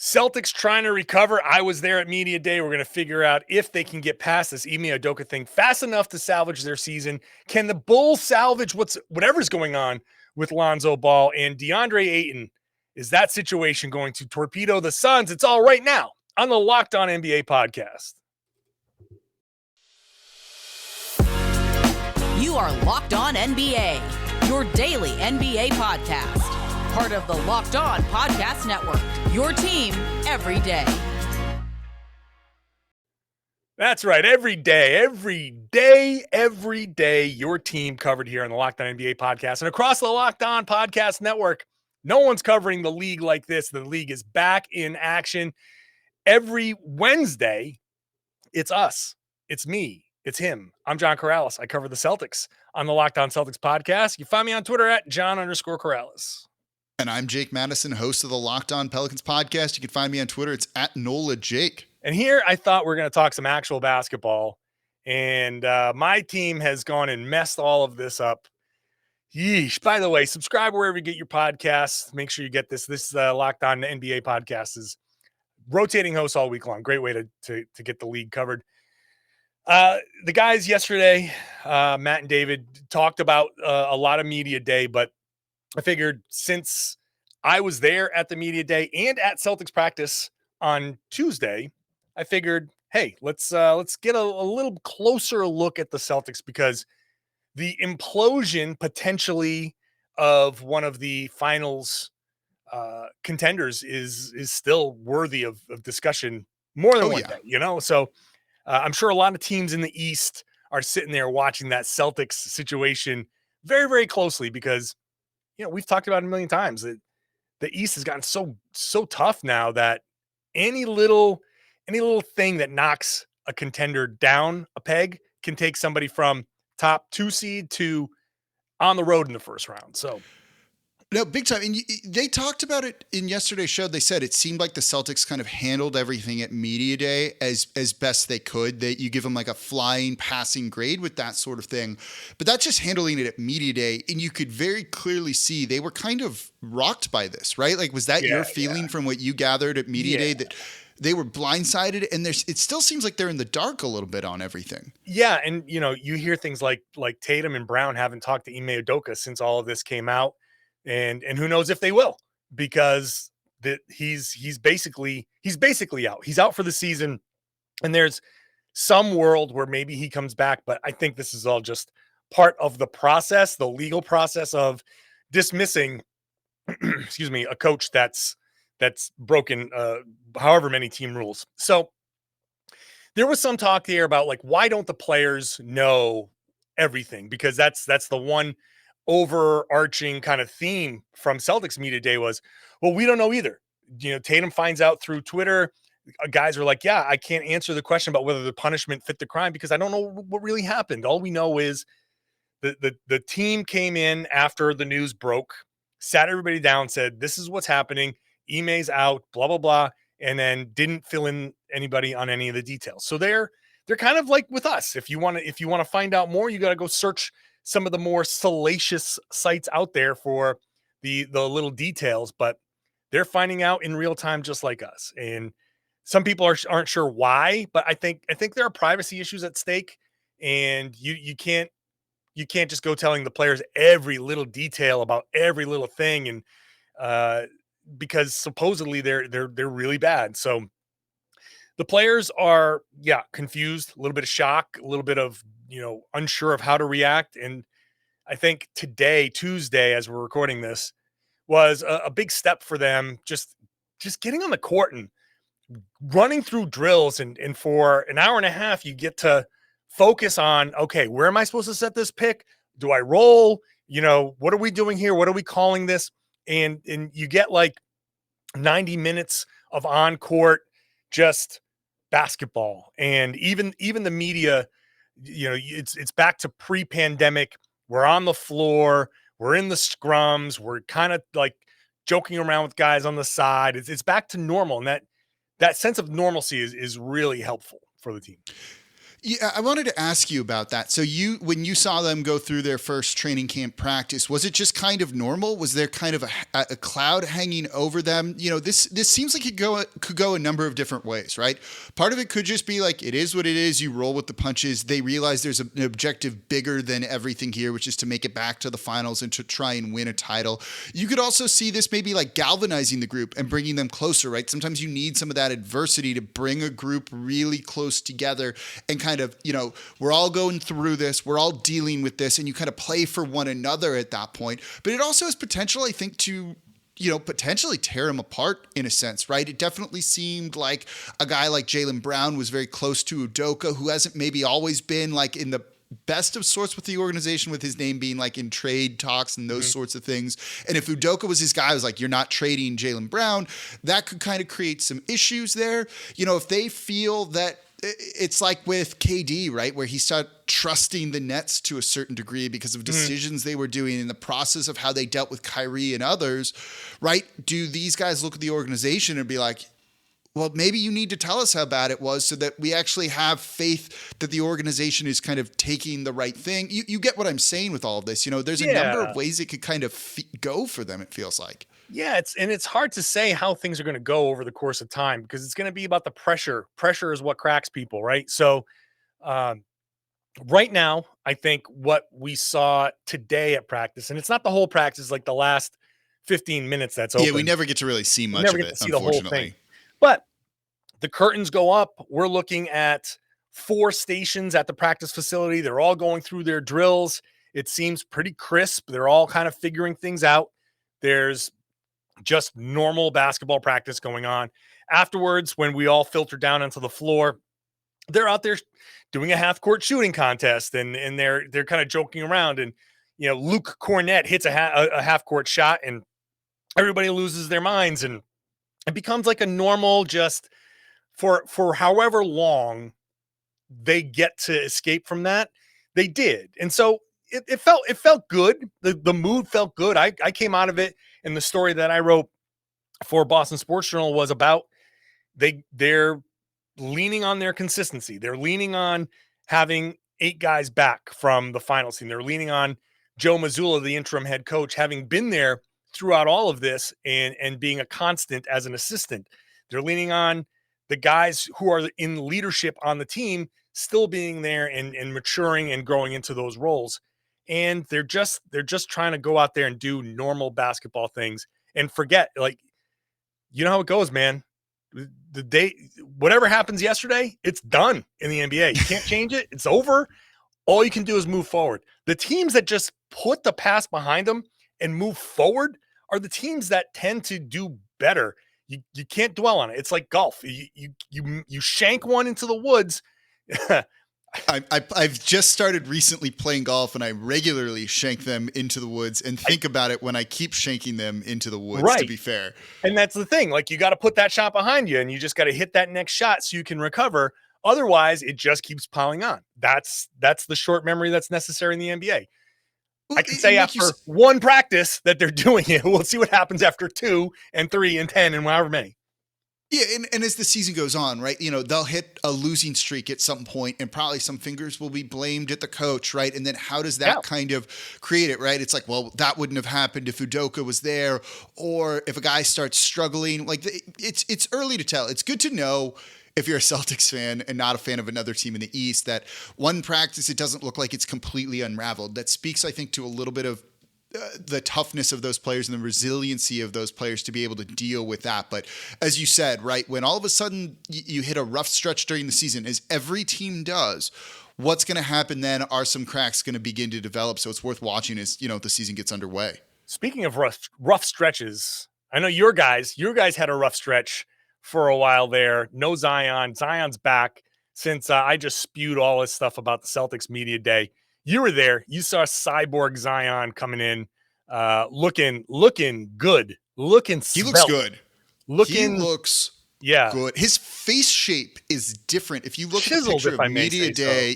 Celtics trying to recover. I was there at Media Day. We're going to figure out if they can get past this Ime Udoka thing fast enough to salvage their season. Can the Bulls salvage whatever's going on with Lonzo Ball and Deandre Ayton? Is that situation going to torpedo the Suns? It's all right now on the Locked On NBA podcast. You are Locked On NBA, your daily NBA podcast. Part of the Locked On Podcast Network, your team every day. That's right. Every day, your team covered here on the Locked On NBA podcast and across the Locked On Podcast Network. No one's covering the league like this. The league is back in action. Every Wednesday, it's us. It's me. It's him. I'm John Karalis. I cover the Celtics on the Locked On Celtics podcast. You find me on Twitter at John_Karalis. And I'm Jake Madison, host of the Locked On Pelicans podcast. You can find me on Twitter. It's at NolaJake. And here I thought we're going to talk some actual basketball. And my team has gone and messed all of this up. Yeesh. By the way, subscribe wherever you get your podcasts. Make sure you get this. This Locked On NBA podcast is rotating hosts all week long. Great way to get the league covered. The guys yesterday, Matt and David, talked about a lot of Media Day, but I figured since I was there at the Media Day and at Celtics practice on Tuesday, I figured, hey, let's get a little closer look at the Celtics, because the implosion potentially of one of the finals contenders is still worthy of discussion more than one day, you know? So I'm sure a lot of teams in the East are sitting there watching that Celtics situation very, very closely, because you know, we've talked about it a million times that the East has gotten so tough now that any little thing that knocks a contender down a peg can take somebody from top 2 seed to on the road in the first round. So no, big time. And they talked about it in yesterday's show. They said it seemed like the Celtics kind of handled everything at Media Day as best they could. That you give them like a flying passing grade with that sort of thing. But that's just handling it at Media Day. And you could very clearly see they were kind of rocked by this, right? Like, was that your feeling from what you gathered at Media Day, that they were blindsided? And it still seems like they're in the dark a little bit on everything. Yeah. And, you know, you hear things like Tatum and Brown haven't talked to Ime Udoka since all of this came out. And who knows if they will, because he's basically out. He's out for the season, and there's some world where maybe he comes back, but I think this is all just part of the process, the legal process of dismissing, excuse me, a coach that's broken however many team rules. So there was some talk here about, like, why don't the players know everything? Because that's the one overarching kind of theme from Celtics Media Day was, well, we don't know either. You know, Tatum finds out through Twitter. Guys are like, yeah, I can't answer the question about whether the punishment fit the crime because I don't know what really happened. All we know is the team came in after the news broke, sat everybody down, said, this is what's happening. Ime's out, blah, blah, blah. And then didn't fill in anybody on any of the details. So they're kind of like with us. If you want to find out more, you got to go search some of the more salacious sites out there for the little details, but they're finding out in real time just like us. And some people aren't sure why, but I think there are privacy issues at stake, and you can't just go telling the players every little detail about every little thing, and because supposedly they're really bad. So the players are confused, a little bit of shock, a little bit of, you know, unsure of how to react. And I think today, Tuesday, as we're recording this, was a big step for them. Just getting on the court and running through drills. And for an hour and a half, you get to focus on, okay, where am I supposed to set this pick? Do I roll? You know, what are we doing here? What are we calling this? And you get like 90 minutes of on court, just basketball. And even the media, you know, it's back to pre-pandemic. We're on the floor, we're in the scrums, we're kind of like joking around with guys on the side. It's back to normal, and that sense of normalcy is really helpful for the team. Yeah, I wanted to ask you about that. So when you saw them go through their first training camp practice, was it just kind of normal? Was there kind of a cloud hanging over them? This seems like it could go a number of different ways, right? Part of it could just be like, it is what it is. You roll with the punches. They realize there's an objective bigger than everything here, which is to make it back to the finals and to try and win a title. You could also see this maybe like galvanizing the group and bringing them closer, right? Sometimes you need some of that adversity to bring a group really close together and kind of, we're all going through this, we're all dealing with this, and you kind of play for one another at that point. But it also has potential, I think, to potentially tear him apart in a sense, right? It definitely seemed like a guy like Jaylen Brown was very close to Udoka, who hasn't maybe always been like in the best of sorts with the organization, with his name being like in trade talks and those sorts of things. And if Udoka was his guy, I was like, you're not trading Jaylen Brown, that could kind of create some issues there. If they feel that it's like with KD, right? Where he started trusting the Nets to a certain degree because of decisions they were doing in the process of how they dealt with Kyrie and others, right? Do these guys look at the organization and be like, well, maybe you need to tell us how bad it was so that we actually have faith that the organization is kind of taking the right thing. You get what I'm saying with all of this. There's a number of ways it could kind of go for them, it feels like. Yeah, it's hard to say how things are going to go over the course of time because it's going to be about the pressure. Pressure is what cracks people, right? So right now, I think what we saw today at practice, and it's not the whole practice, like the last 15 minutes that's open. Yeah, we never get to really see much of it, unfortunately. But the curtains go up. We're looking at 4 stations at the practice facility. They're all going through their drills. It seems pretty crisp. They're all kind of figuring things out. There's just normal basketball practice going on. Afterwards, when we all filter down onto the floor, they're out there doing a half-court shooting contest, and they're kind of joking around. And Luke Cornett hits a half-court shot, and everybody loses their minds, and it becomes like a normal just for however long they get to escape from that. They did, and so it felt good. The mood felt good. I came out of it. And the story that I wrote for Boston Sports Journal was about they're leaning on their consistency. They're leaning on having 8 guys back from the finals team. They're leaning on Joe Mazzulla, the interim head coach, having been there throughout all of this and being a constant as an assistant. They're leaning on the guys who are in leadership on the team still being there and maturing and growing into those roles. And they're just trying to go out there and do normal basketball things and forget, like, how it goes, man. The day, whatever happens yesterday, it's done in the NBA. You can't change it. It's over. All you can do is move forward. The teams that just put the past behind them and move forward are the teams that tend to do better. You can't dwell on it. It's like golf. You shank one into the woods. I've just started recently playing golf, and I regularly shank them into the woods and think about it when I keep shanking them into the woods, right, to be fair. And that's the thing. Like, you got to put that shot behind you, and you just got to hit that next shot so you can recover. Otherwise, it just keeps piling on. That's the short memory that's necessary in the NBA. Well, I can say after one practice that they're doing it. We'll see what happens after 2 and 3 and 10 and however many. Yeah, and as the season goes on, right, they'll hit a losing streak at some point, and probably some fingers will be blamed at the coach, right? And then how does that kind of create it, right? It's like, well, that wouldn't have happened if Udoka was there, or if a guy starts struggling. Like, it's early to tell. It's good to know, if you're a Celtics fan and not a fan of another team in the East, that one practice, it doesn't look like it's completely unraveled. That speaks, I think, to a little bit of the toughness of those players and the resiliency of those players to be able to deal with that. But as you said, right, when all of a sudden you hit a rough stretch during the season, as every team does, what's going to happen then? Are some cracks going to begin to develop? So it's worth watching as, the season gets underway. Speaking of rough stretches, I know your guys had a rough stretch for a while there. No Zion. Zion's back since I just spewed all this stuff about the Celtics media day. You were there. You saw Cyborg Zion coming in, looking good, looking svelte. He looks good. He looks good. His face shape is different. If you look at the picture of media day,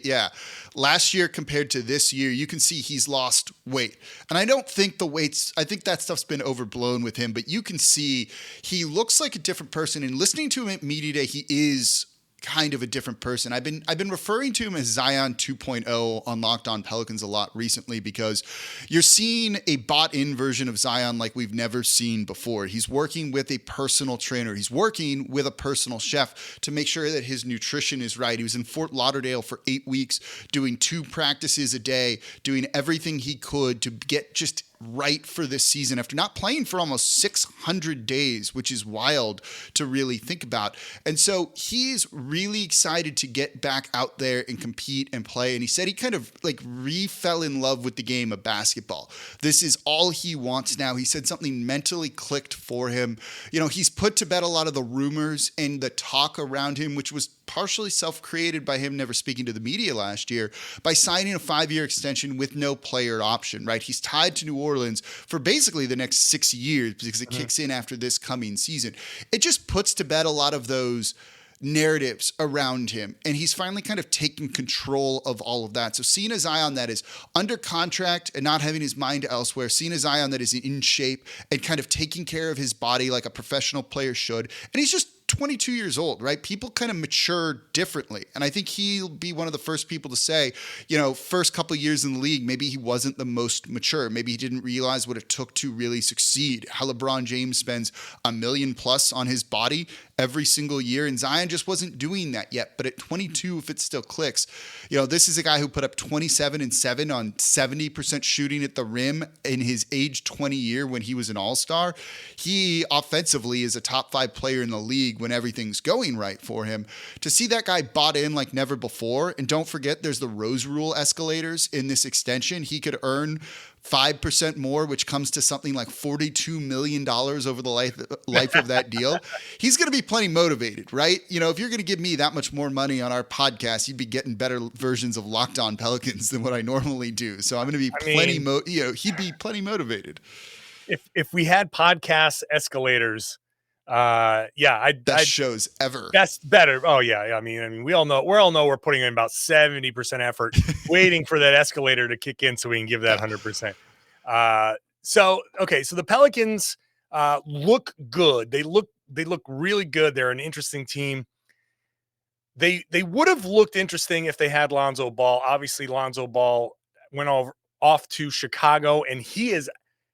last year compared to this year, you can see he's lost weight. And I don't think I think that stuff's been overblown with him, but you can see he looks like a different person. And listening to him at media day, he is kind of a different person. I've been referring to him as Zion 2.0 on Locked On Pelicans a lot recently because you're seeing a bought-in version of Zion like we've never seen before. He's working with a personal trainer. He's working with a personal chef to make sure that his nutrition is right. He was in Fort Lauderdale for 8 weeks, doing 2 practices a day, doing everything he could to get just right for this season after not playing for almost 600 days, which is wild to really think about. And so he's really excited to get back out there and compete and play. And he said he kind of like fell in love with the game of basketball. This is all he wants now. He said something mentally clicked for him. You know, he's put to bed a lot of the rumors and the talk around him, which was partially self-created by him never speaking to the media last year, by signing a 5-year extension with no player option, right? He's tied to New Orleans for basically the next 6 years because it kicks in after this coming season. It just puts to bed a lot of those narratives around him, and he's finally kind of taken control of all of that. So seeing a Zion that is under contract and not having his mind elsewhere, seeing a Zion that is in shape and kind of taking care of his body like a professional player should, and he's just 22 years old, right? People kind of mature differently. And I think he'll be one of the first people to say, you know, first couple of years in the league, maybe he wasn't the most mature. Maybe he didn't realize what it took to really succeed. How LeBron James spends $1 million plus on his body every single year. And Zion just wasn't doing that yet. But at 22, if it still clicks, you know, this is a guy who put up 27 and 7 on 70% shooting at the rim in his age 20 year when he was an all-star. He offensively is a top 5 player in the league when everything's going right for him. To see that guy bought in like never before, and don't forget there's the Rose Rule escalators in this extension. He could earn 5% more, which comes to something like $42 million over the life of that deal. He's going to be plenty motivated, right? You know, if you're going to give me that much more money on our podcast, you'd be getting better versions of Locked On Pelicans than what I normally do. So I'm going to be he'd be plenty motivated. If we had podcast escalators, best shows ever. That's better. Oh yeah. I mean, we all know we're putting in about 70% effort waiting for that escalator to kick in so we can give that 100%. So the Pelicans look good. They look really good. They're an interesting team. They would have looked interesting if they had Lonzo Ball. Obviously, Lonzo Ball went off to Chicago, and he is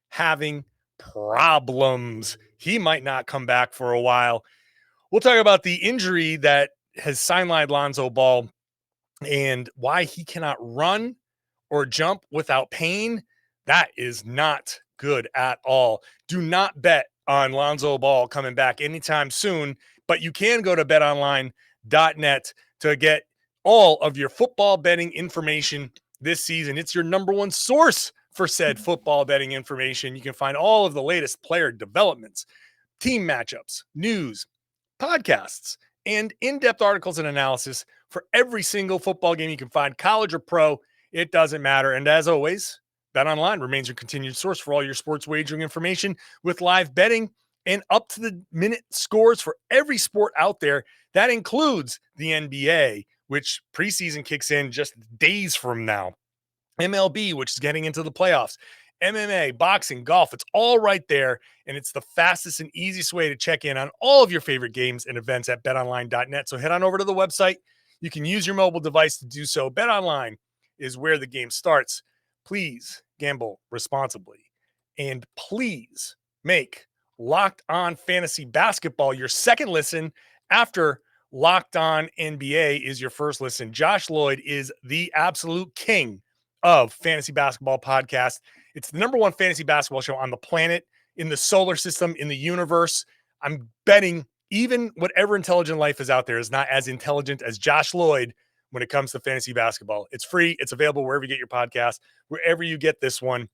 having problems. He might not come back for a while. We'll talk about the injury that has sidelined Lonzo Ball and why he cannot run or jump without pain. That is not good at all. Do not bet on Lonzo Ball coming back anytime soon, but you can go to betonline.net to get all of your football betting information this season. It's your number one source for said football betting information. You can find all of the latest player developments, team matchups, news, podcasts, and in-depth articles and analysis for every single football game you can find, college or pro. It doesn't matter. And as always, BetOnline remains your continued source for all your sports wagering information with live betting and up-to-the-minute scores for every sport out there. That includes the NBA, which preseason kicks in just days from now. MLB, which is getting into the playoffs, MMA, boxing, golf, it's all right there. And it's the fastest and easiest way to check in on all of your favorite games and events at betonline.net. So head on over to the website. You can use your mobile device to do so. BetOnline is where the game starts. Please gamble responsibly. And please make Locked On Fantasy Basketball your second listen after Locked On NBA is your first listen. Josh Lloyd is the absolute king of fantasy basketball podcast. It's the number one fantasy basketball show on the planet, in the solar system, in the universe. I'm betting even whatever intelligent life is out there is not as intelligent as Josh Lloyd when it comes to fantasy basketball. It's free. It's available wherever you get your podcast, wherever you get this one.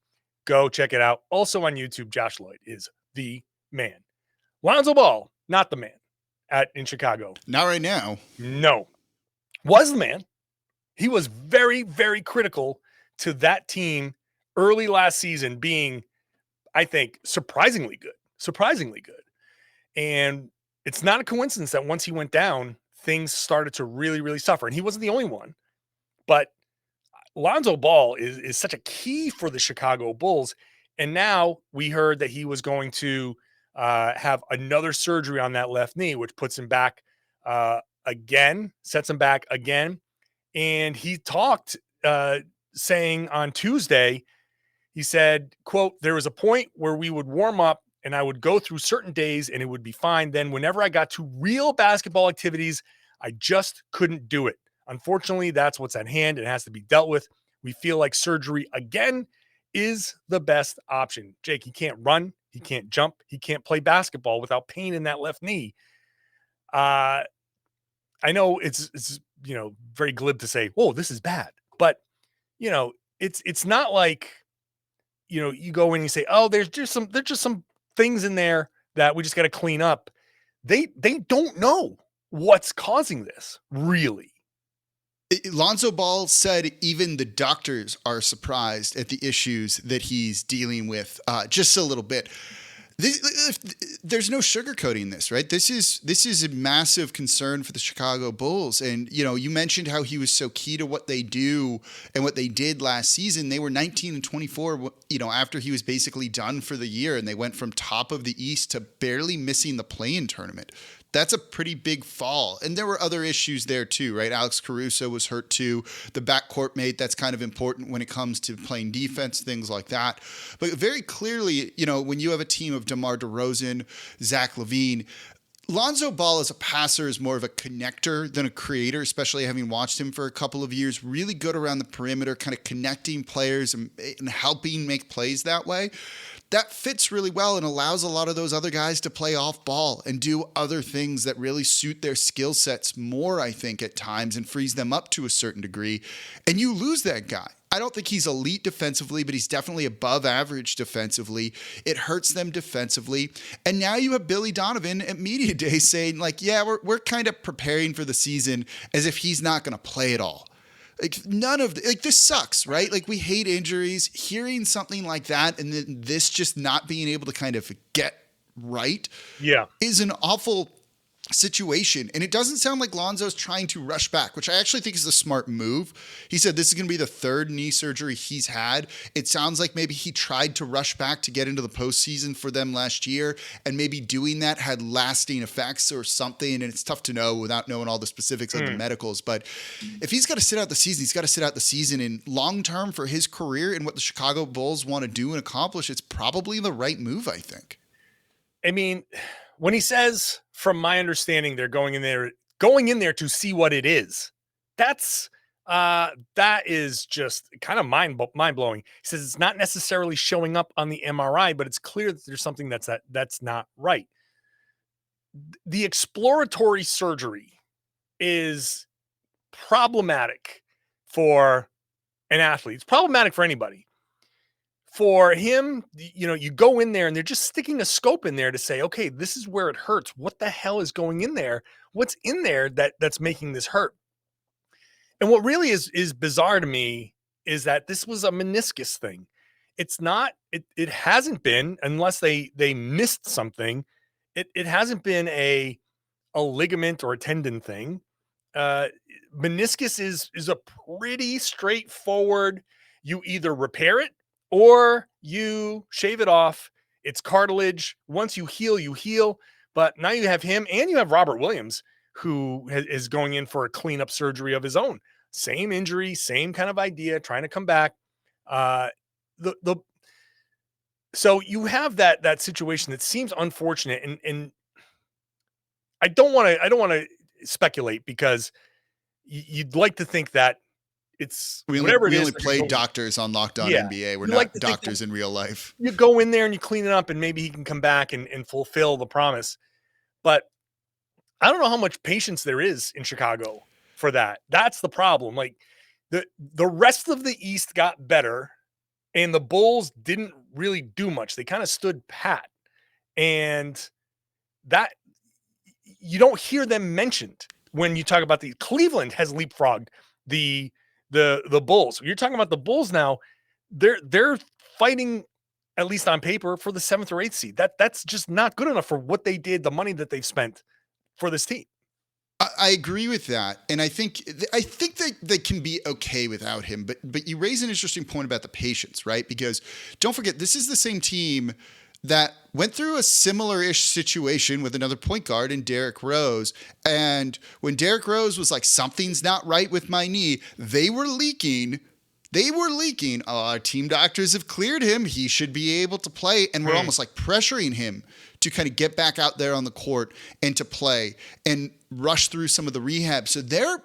Go check it out. Also on YouTube, Josh Lloyd is the man. Lonzo Ball, not the man in Chicago. Not right now. No. Was the man. He was very, very critical to that team early last season being, I think, surprisingly good. And it's not a coincidence that once he went down, things started to really, really suffer. And he wasn't the only one. But Lonzo Ball is such a key for the Chicago Bulls. And now we heard that he was going to have another surgery on that left knee, which puts him back again, sets him back again. And he talked, saying on Tuesday, he said, quote, "There was a point where we would warm up and I would go through certain days and it would be fine. Then whenever I got to real basketball activities, I just couldn't do it. Unfortunately, that's what's at hand. It has to be dealt with. We feel like surgery again is the best option." Jake, he can't run. He can't jump. He can't play basketball without pain in that left knee. I know it's very glib to say, "Whoa, this is bad," but it's not like you go in and you say, "Oh, there's just some things in there that we just got to clean up." They don't know what's causing this, really. Lonzo Ball said even the doctors are surprised at the issues that he's dealing with just a little bit. There's no sugarcoating this, right? This is a massive concern for the Chicago Bulls. And, you mentioned how he was so key to what they do and what they did last season. They were 19-24, after he was basically done for the year, and they went from top of the East to barely missing the play-in tournament. That's a pretty big fall. And there were other issues there too, right? Alex Caruso was hurt too. The backcourt mate, that's kind of important when it comes to playing defense, things like that. But very clearly, when you have a team of DeMar DeRozan, Zach LaVine, Lonzo Ball as a passer is more of a connector than a creator, especially having watched him for a couple of years. Really good around the perimeter, kind of connecting players and helping make plays that way. That fits really well and allows a lot of those other guys to play off ball and do other things that really suit their skill sets more, I think, at times, and frees them up to a certain degree. And you lose that guy. I don't think he's elite defensively, but he's definitely above average defensively. It hurts them defensively. And now you have Billy Donovan at Media Day saying, we're kind of preparing for the season as if he's not going to play at all. This sucks, right? We hate injuries. Hearing something like that and then this just not being able to kind of get right is an awful situation. And it doesn't sound like Lonzo's trying to rush back, which I actually think is a smart move. He said this is going to be the third knee surgery he's had. It sounds like maybe he tried to rush back to get into the postseason for them last year, and maybe doing that had lasting effects or something. And it's tough to know without knowing all the specifics of the medicals. But if he's got to sit out the season, he's got to sit out the season. And long term for his career and what the Chicago Bulls want to do and accomplish, it's probably the right move, I think. I mean, when he says, from my understanding, they're going in there to see what it is, that is just kind of mind blowing. He says it's not necessarily showing up on the MRI, but it's clear that there's something that's not right. The exploratory surgery is problematic for an athlete. It's problematic for anybody. For him, you go in there and they're just sticking a scope in there to say, okay, this is where it hurts. What the hell is going in there? What's in there that's making this hurt? And what really is bizarre to me is that this was a meniscus thing. It's not, it hasn't been, unless they missed something, it hasn't been a ligament or a tendon thing. Meniscus is a pretty straightforward, you either repair it or you shave it off. It's cartilage. Once you heal. But now you have him and you have Robert Williams, who is going in for a cleanup surgery of his own. Same injury, same kind of idea, trying to come back. So you have that situation that seems unfortunate, and I don't want to speculate, because you'd like to think that it's we only play doctors on Locked On NBA. We're not doctors in real life. You go in there and you clean it up, and maybe he can come back and fulfill the promise. But I don't know how much patience there is in Chicago for that. That's the problem. Like the rest of the East got better, and the Bulls didn't really do much. They kind of stood pat, and that you don't hear them mentioned when you talk about Cleveland has leapfrogged the Bulls. You're talking about the Bulls now. They're fighting, at least on paper, for the 7th or 8th seed. That's just not good enough for what they did, the money that they've spent for this team. I agree with that, and I think they can be okay without him. But you raise an interesting point about the patience, right? Because don't forget, this is the same team that went through a similar-ish situation with another point guard in Derrick Rose. And when Derrick Rose was like, something's not right with my knee, they were leaking. Our team doctors have cleared him. He should be able to play. And we're almost like pressuring him to kind of get back out there on the court and to play and rush through some of the rehab. So they're,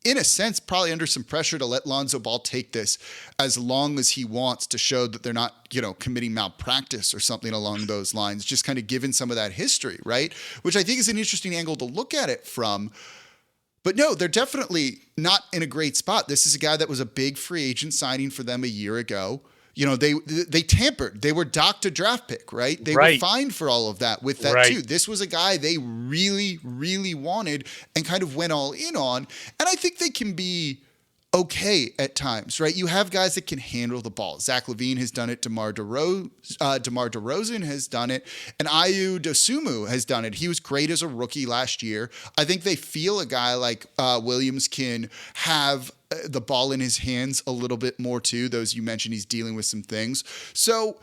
in a sense, probably under some pressure to let Lonzo Ball take this as long as he wants, to show that they're not, committing malpractice or something along those lines, just kind of given some of that history, right? Which I think is an interesting angle to look at it from. But no, they're definitely not in a great spot. This is a guy that was a big free agent signing for them a year ago. They tampered. They were docked a draft pick, right? They were fined for all of that with that too. This was a guy they really, really wanted and kind of went all in on. And I think they can be okay at times, right? You have guys that can handle the ball. Zach LaVine has done it. DeMar DeRozan has done it. And Ime Udoka has done it. He was great as a rookie last year. I think they feel a guy like Williams can have the ball in his hands a little bit more too. Those you mentioned, he's dealing with some things. So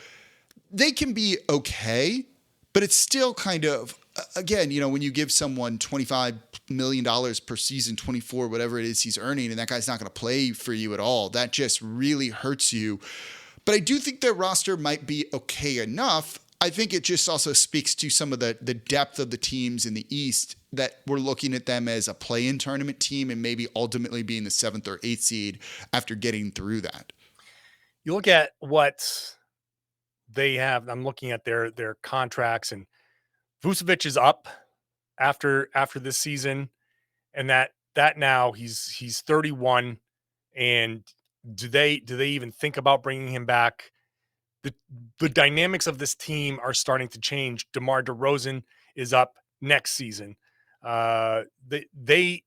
they can be okay, but it's still kind of, again, when you give someone $25 million per season, 24, whatever it is he's earning, and that guy's not going to play for you at all, that just really hurts you. But I do think their roster might be okay enough. I think it just also speaks to some of the depth of the teams in the East, that we're looking at them as a play-in tournament team and maybe ultimately being the 7th or 8th seed after getting through that. You look at what they have. I'm looking at their contracts, and Vucevic is up after this season, and that now he's 31. And do they even think about bringing him back? The dynamics of this team are starting to change. DeMar DeRozan is up next season. They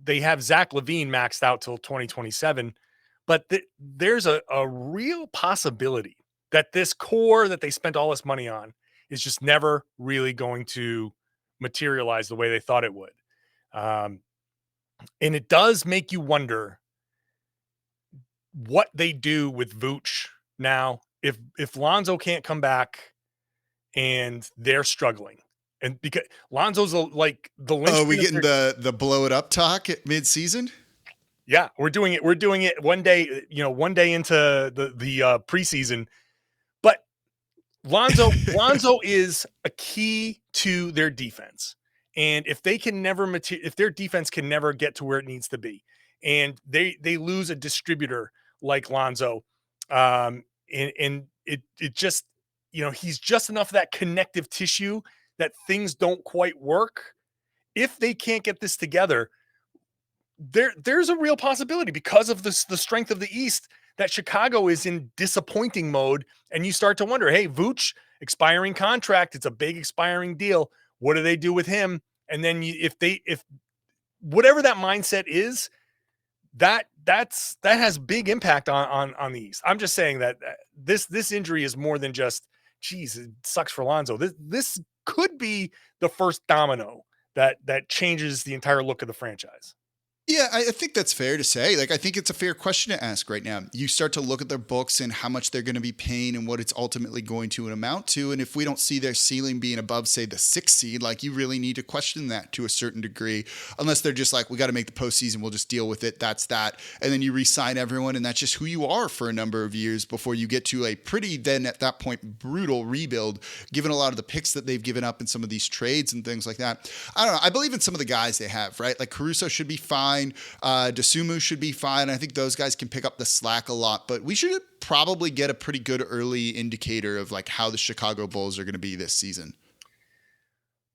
have Zach LaVine maxed out till 2027, but there's a real possibility that this core that they spent all this money on is just never really going to materialize the way they thought it would. And it does make you wonder what they do with Vooch now. If Lonzo can't come back and they're struggling, and because Lonzo's like the link. Oh, we getting the blow it up talk at mid-season? Yeah, we're doing it. We're doing it one day, one day into the preseason. But Lonzo is a key to their defense. And if they can never if their defense can never get to where it needs to be, and they lose a distributor like Lonzo, and it just, he's just enough of that connective tissue that things don't quite work. If they can't get this together, there's a real possibility, because of the strength of the East, that Chicago is in disappointing mode. And you start to wonder, hey, Vooch, expiring contract, it's a big expiring deal. What do they do with him? And then if whatever that mindset is, that has big impact on the East. I'm just saying that this injury is more than just, geez, it sucks for Lonzo. This could be the first domino that changes the entire look of the franchise. Yeah, I think that's fair to say. Like, I think it's a fair question to ask right now. You start to look at their books and how much they're going to be paying and what it's ultimately going to amount to. And if we don't see their ceiling being above, say, the 6th seed, like, you really need to question that to a certain degree, unless they're just like, we got to make the postseason, we'll just deal with it. That's that. And then you re-sign everyone, and that's just who you are for a number of years before you get to a pretty, then at that point, brutal rebuild, given a lot of the picks that they've given up in some of these trades and things like that. I don't know. I believe in some of the guys they have, right? Like, Caruso should be fine. Dosunmu should be fine. I think those guys can pick up the slack a lot, but we should probably get a pretty good early indicator of like how the Chicago Bulls are going to be this season.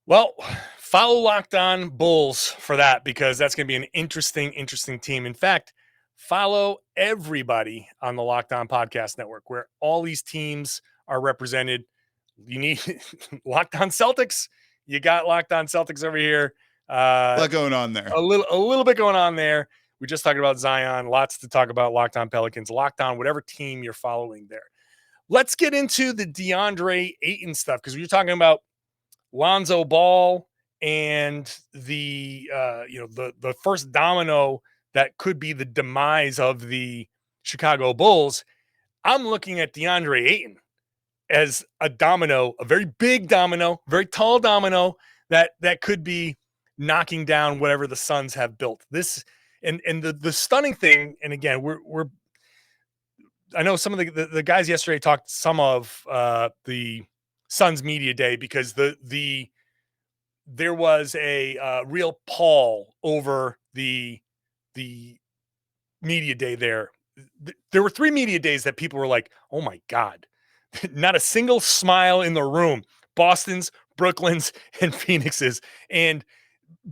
Well, follow Locked On Bulls for that, because that's going to be an interesting team. In fact, follow everybody on the Locked On Podcast Network, where all these teams are represented. You need Locked On Celtics. You got Locked On Celtics over here. A lot going on there. A little bit going on there. We just talked about Zion. Lots to talk about. Locked On Pelicans. Locked On whatever team you're following there. Let's get into the Deandre Ayton stuff, because we were talking about Lonzo Ball and the first domino that could be the demise of the Chicago Bulls. I'm looking at Deandre Ayton, as a domino, a very big domino, very tall domino that could be knocking down whatever the Suns have built. This and the stunning thing, and again, I know some of the guys yesterday talked some of the Suns media day because there was a real pall over the media day there. There were 3 media days that people were like, "Oh my God." Not a single smile in the room. Boston's, Brooklyn's, and Phoenix's. And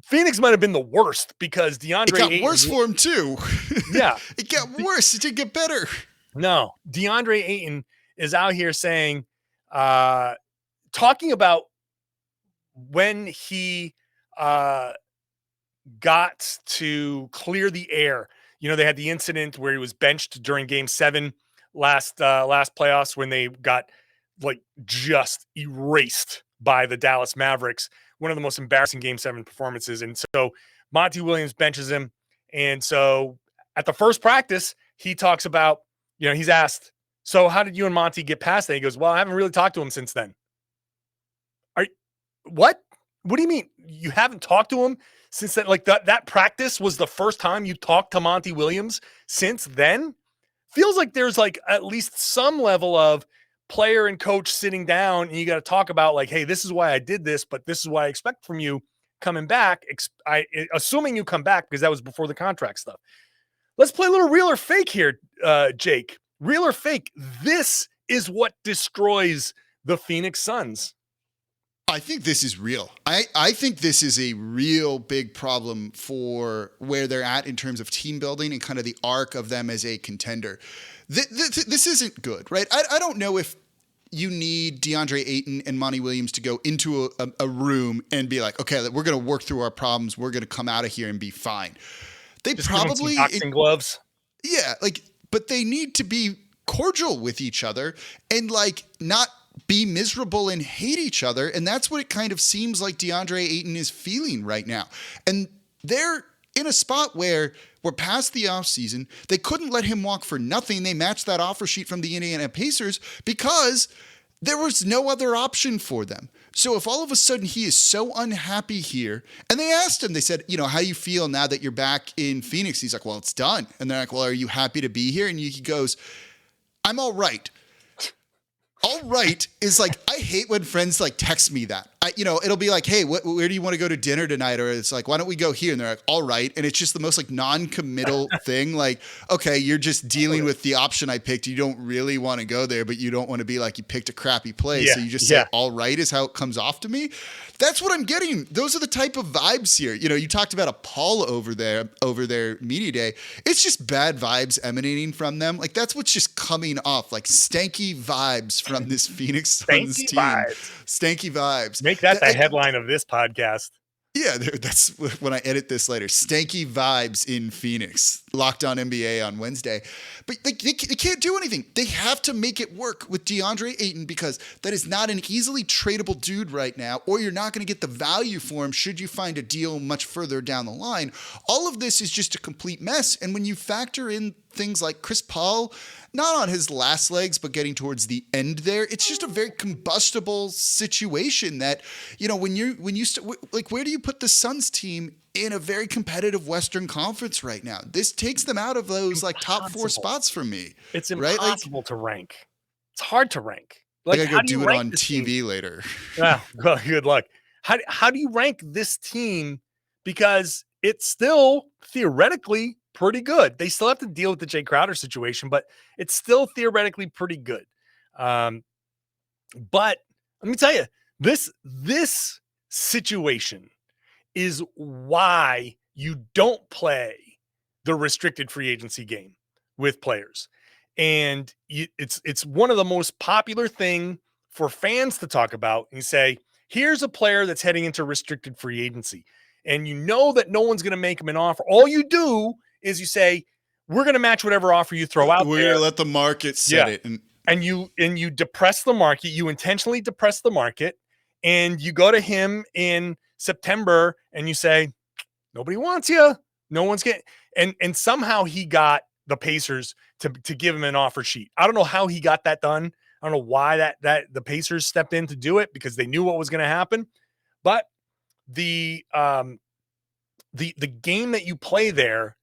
Phoenix might have been the worst because DeAndre It got Ayton, worse for him too. Yeah. It got worse. It didn't get better. No, DeAndre Ayton is out here saying, talking about when he got to clear the air. They had the incident where he was benched during Game 7 last playoffs when they got like just erased by the Dallas Mavericks. One of the most embarrassing Game 7 performances. And so Monty Williams benches him. And so at the first practice, he talks about, he's asked, "So how did you and Monty get past that?" He goes, "Well, I haven't really talked to him since then." What? What do you mean you haven't talked to him since then? Like that practice was the first time you talked to Monty Williams since then? Feels like there's like at least some level of player and coach sitting down and you got to talk about like, "Hey, this is why I did this, but this is what I expect from you coming back." Assuming you come back because that was before the contract stuff. Let's play a little real or fake here, Jake. Real or fake? This is what destroys the Phoenix Suns. I think this is real. I think this is a real big problem for where they're at in terms of team building and kind of the arc of them as a contender. This isn't good, right? I don't know if you need DeAndre Ayton and Monty Williams to go into a room and be like, "Okay, we're going to work through our problems. We're going to come out of here and be fine." They Just probably boxing gloves. Yeah, but they need to be cordial with each other and like not be miserable and hate each other. And that's what it kind of seems like DeAndre Ayton is feeling right now. And they're in a spot where we're past the offseason. They couldn't let him walk for nothing. They matched that offer sheet from the Indiana Pacers because there was no other option for them. So if all of a sudden he is so unhappy here, and they asked him, they said, "How do you feel now that you're back in Phoenix?" He's like, "Well, it's done." And they're like, "Well, are you happy to be here?" And he goes, "I'm all right." All right is like, I hate when friends like text me that. It'll be like, "Hey, where do you want to go to dinner tonight?" Or it's like, "Why don't we go here?" And they're like, "All right." And it's just the most like non-committal thing. Like, okay, you're just dealing with the option I picked. You don't really want to go there, but you don't want to be like you picked a crappy place. Yeah, so you just say, "All right" is how it comes off to me. That's what I'm getting. Those are the type of vibes here. You talked about a Paul over their media day. It's just bad vibes emanating from them. Like that's what's just coming off, like stanky vibes from this Phoenix Suns team. Stanky vibes. Make that the headline of this podcast. Yeah, that's when I edit this later. Stanky vibes in Phoenix. Locked On NBA on Wednesday. But they can't do anything. They have to make it work with DeAndre Ayton because that is not an easily tradable dude right now, or you're not going to get the value for him should you find a deal much further down the line. All of this is just a complete mess. And when you factor in things like Chris Paul, not on his last legs, but getting towards the end there, it's just a very combustible situation that, when you like, where do you put the Suns team in a very competitive Western Conference right now? This takes them out of those like top 4 spots for me. It's impossible to rank. It's hard to rank. Like, I gotta go do it on TV later. Yeah, well, good luck. How do you rank this team? Because it's still theoretically pretty good. They still have to deal with the Jay Crowder situation, but it's still theoretically pretty good. But let me tell you, this situation is why you don't play the restricted free agency game with players. And it's one of the most popular thing for fans to talk about. And you say, here's a player that's heading into restricted free agency. And you know that no one's going to make him an offer. All you do is you say, we're going to match whatever offer you throw out there. We're going to let the market set it. And you depress the market. You intentionally depress the market. And you go to him in September and you say, nobody wants you. No one's getting. And somehow he got the Pacers to give him an offer sheet. I don't know how he got that done. I don't know why that the Pacers stepped in to do it, because they knew what was going to happen. But the game that you play there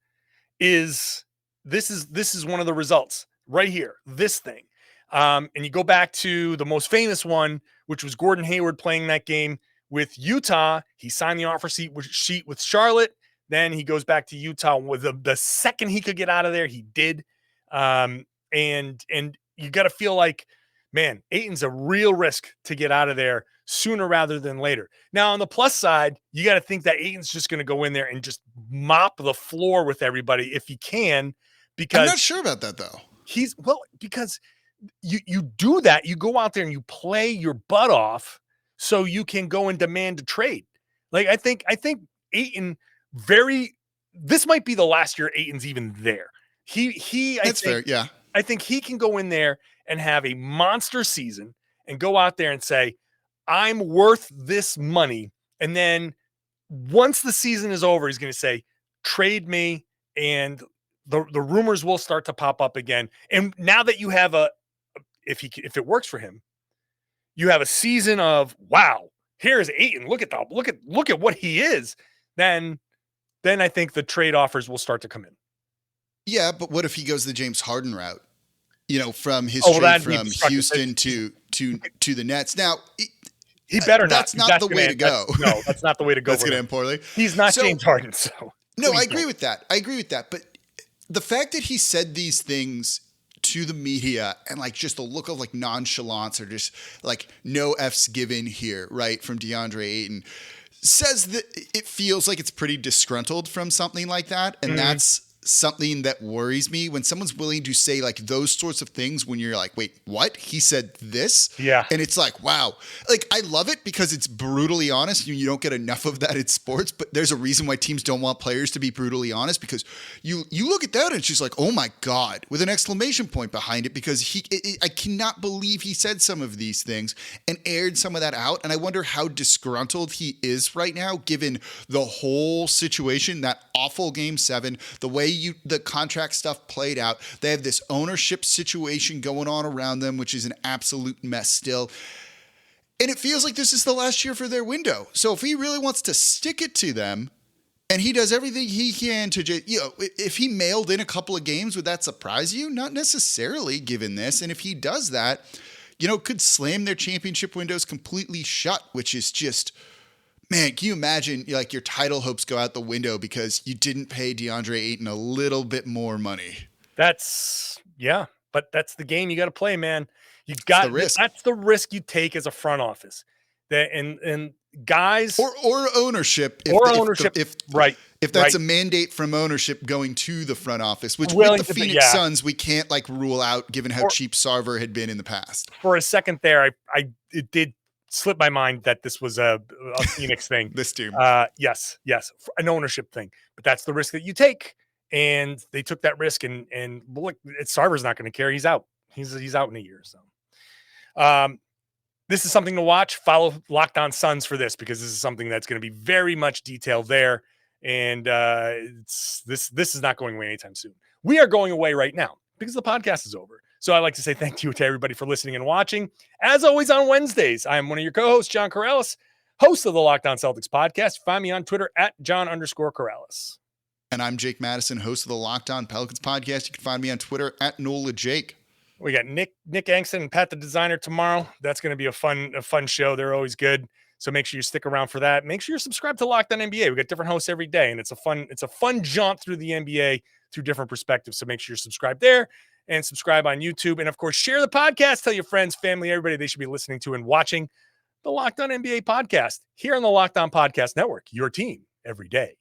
is one of the results right here, this thing. And you go back to the most famous one, which was Gordon Hayward playing that game with Utah. He signed the offer sheet with Charlotte. Then he goes back to Utah with the second he could get out of there, he did. And you got to feel like, man, Ayton's a real risk to get out of there sooner rather than later. Now, on the plus side, you got to think that Ayton's just going to go in there and just mop the floor with everybody if he can. Because I'm not sure about that, though. Because you do that, you go out there and you play your butt off so you can go and demand a trade. Like, I think Ayton this might be the last year Ayton's even there. That's fair. Yeah. I think he can go in there and have a monster season and go out there and say, I'm worth this money. And then once the season is over, he's going to say, trade me, and the rumors will start to pop up again. And now that you have if it works for him, you have a season of, wow, here's Ayton. Look at what he is. Then I think the trade offers will start to come in. Yeah, but what if he goes the James Harden route? From his trade from Houston to the Nets. Now, he better not. That's not the way to go. No, that's not the way to go. That's going to end poorly. He's not James Harden. So no, I agree with that. But the fact that he said these things to the media and like just the look of like nonchalance or just like no F's given here, right, from Deandre Ayton, says that it feels like it's pretty disgruntled from something like that. And that's something that worries me when someone's willing to say like those sorts of things when you're like, wait, what? He said this? Yeah. And it's like, wow. Like, I love it because it's brutally honest. You don't get enough of that in sports, but there's a reason why teams don't want players to be brutally honest, because you look at that and it's just like, oh my God, with an exclamation point behind it, because I cannot believe he said some of these things and aired some of that out. And I wonder how disgruntled he is right now, given the whole situation, that awful Game 7, the way the contract stuff played out. They have this ownership situation going on around them, which is an absolute mess still. And it feels like this is the last year for their window. So if he really wants to stick it to them, and he does everything he can to just, if he mailed in a couple of games, would that surprise you? Not necessarily, given this. And if he does that, could slam their championship windows completely shut, which is just, man, can you imagine like your title hopes go out the window because you didn't pay Deandre Ayton a little bit more money? But that's the game you got to play, man. That's the risk you take as a front office. And guys or ownership, if that's a mandate from ownership going to the front office, which with the Phoenix Suns we can't like rule out given how cheap Sarver had been in the past. For a second there, it did slip my mind that this was a Phoenix thing. This team. Yes, an ownership thing. But that's the risk that you take. And they took that risk, and look, Sarver's not going to care. He's out. He's out in a year. So this is something to watch. Follow Locked On Suns for this, because this is something that's going to be very much detailed there. And this is not going away anytime soon. We are going away right now because the podcast is over. So I'd like to say thank you to everybody for listening and watching. As always on Wednesdays, I am one of your co-hosts, John Karalis, host of the Locked On Celtics podcast. Find me on Twitter at John_Karalis. And I'm Jake Madison, host of the Locked On Pelicans podcast. You can find me on Twitter at NolaJake. We got Nick Angston and Pat the Designer tomorrow. That's going to be a fun show. They're always good. So make sure you stick around for that. Make sure you're subscribed to Locked On NBA. We got different hosts every day, and it's a fun jaunt through the NBA through different perspectives. So make sure you're subscribed there and subscribe on YouTube. And of course, share the podcast. Tell your friends, family, everybody they should be listening to and watching the Locked On NBA podcast here on the Locked On Podcast Network. Your team every day.